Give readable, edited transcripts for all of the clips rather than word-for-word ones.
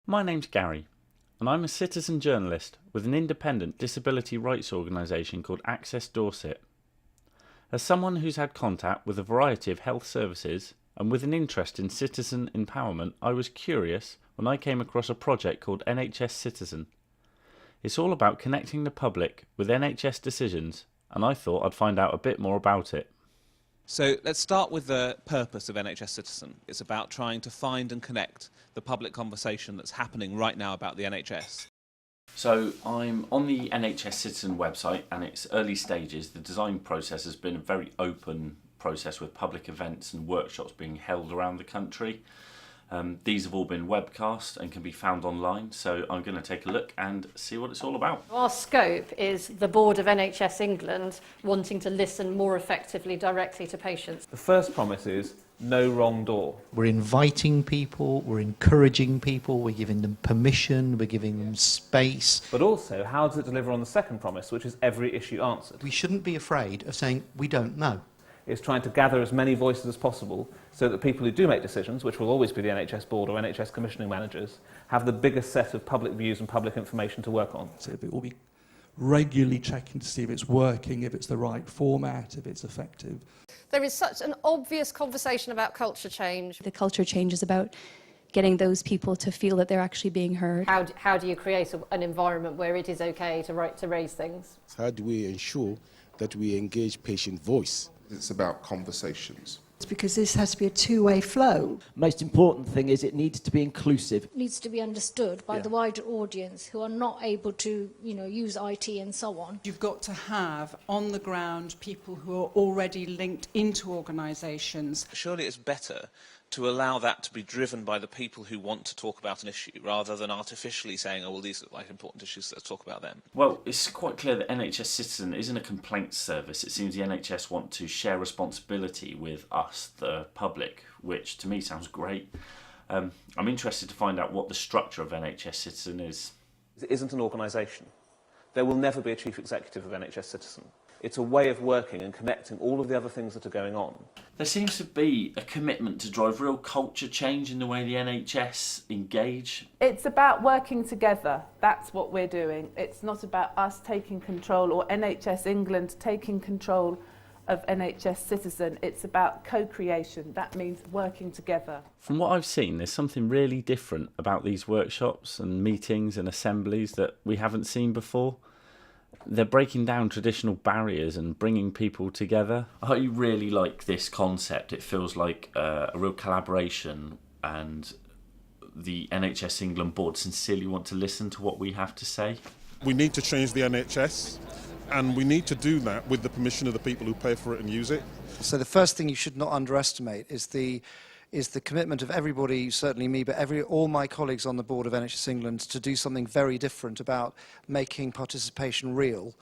My name's Gary, and I'm a citizen journalist with an independent disability rights organisation called Access Dorset. As someone who's had contact with a variety of health services and with an interest in citizen empowerment, I was curious when I came across a project called NHS Citizen. It's all about connecting the public with NHS decisions, and I thought I'd find out a bit more about it. So let's start with the purpose of NHS Citizen. It's about trying to find and connect the public conversation that's happening right now about the NHS. So I'm on the NHS Citizen website, and it's early stages. The design process has been a very open process with public events and workshops being held around the country. These have all been webcast and can be found online, so I'm going to take a look and see what it's all about. Our scope is the board of NHS England wanting to listen more effectively directly to patients. The first promise is no wrong door. We're inviting people, we're encouraging people, we're giving them permission, we're giving them space. But also, how does it deliver on the second promise, which is every issue answered? We shouldn't be afraid of saying we don't know. It's trying to gather as many voices as possible so that people who do make decisions, which will always be the NHS board or NHS commissioning managers, have the biggest set of public views and public information to work on. So it will be regularly checking to see if it's working, if it's the right format, if it's effective. There is such an obvious conversation about culture change. The culture change is about getting those people to feel that they're actually being heard. How do you create an environment where it is okay to raise things? How do we ensure that we engage patient voice? It's about conversations. It's because this has to be a two-way flow. Most important thing is it needs to be inclusive. It needs to be understood by the wider audience who are not able to, use IT and so on. You've got to have on the ground people who are already linked into organisations. Surely it's better to allow that to be driven by the people who want to talk about an issue, rather than artificially saying, oh, well, these are like important issues, let's talk about them. Well, it's quite clear that NHS Citizen isn't a complaints service. It seems the NHS want to share responsibility with us, the public, which to me sounds great. I'm interested to find out what the structure of NHS Citizen is. It isn't an organisation. There will never be a chief executive of NHS Citizen. It's a way of working and connecting all of the other things that are going on. There seems to be a commitment to drive real culture change in the way the NHS engage. It's about working together. That's what we're doing. It's not about us taking control or NHS England taking control of NHS Citizen. It's about co-creation. That means working together. From what I've seen, there's something really different about these workshops and meetings and assemblies that we haven't seen before. They're breaking down traditional barriers and bringing people together. I really like this concept. It feels like a real collaboration, and the NHS England board sincerely want to listen to what we have to say. We need to change the NHS, and we need to do that with the permission of the people who pay for it and use it. So the first thing you should not underestimate is the commitment of everybody, certainly me, but all my colleagues on the board of NHS England, to do something very different about making participation real.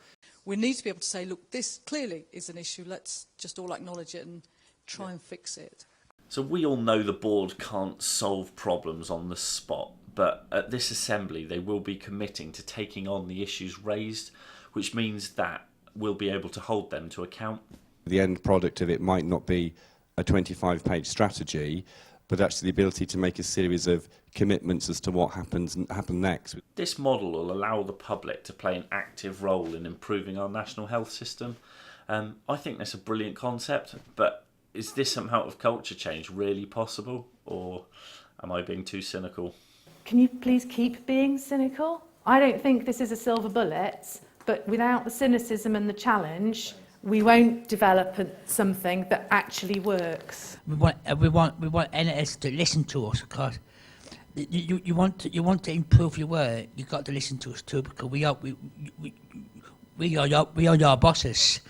We need to be able to say, look, this clearly is an issue, let's just all acknowledge it and try and fix it. So we all know the board can't solve problems on the spot, but at this assembly they will be committing to taking on the issues raised, which means that we'll be able to hold them to account. The end product of it might not be a 25-page strategy, but actually the ability to make a series of commitments as to what happen next. This model will allow the public to play an active role in improving our national health system. I think that's a brilliant concept, but is this amount of culture change really possible, or am I being too cynical? Can you please keep being cynical? I don't think this is a silver bullet, but without the cynicism and the challenge, we won't develop something that actually works. We want NHS to listen to us, because you want to improve your work. You've got to listen to us too, because we are your bosses.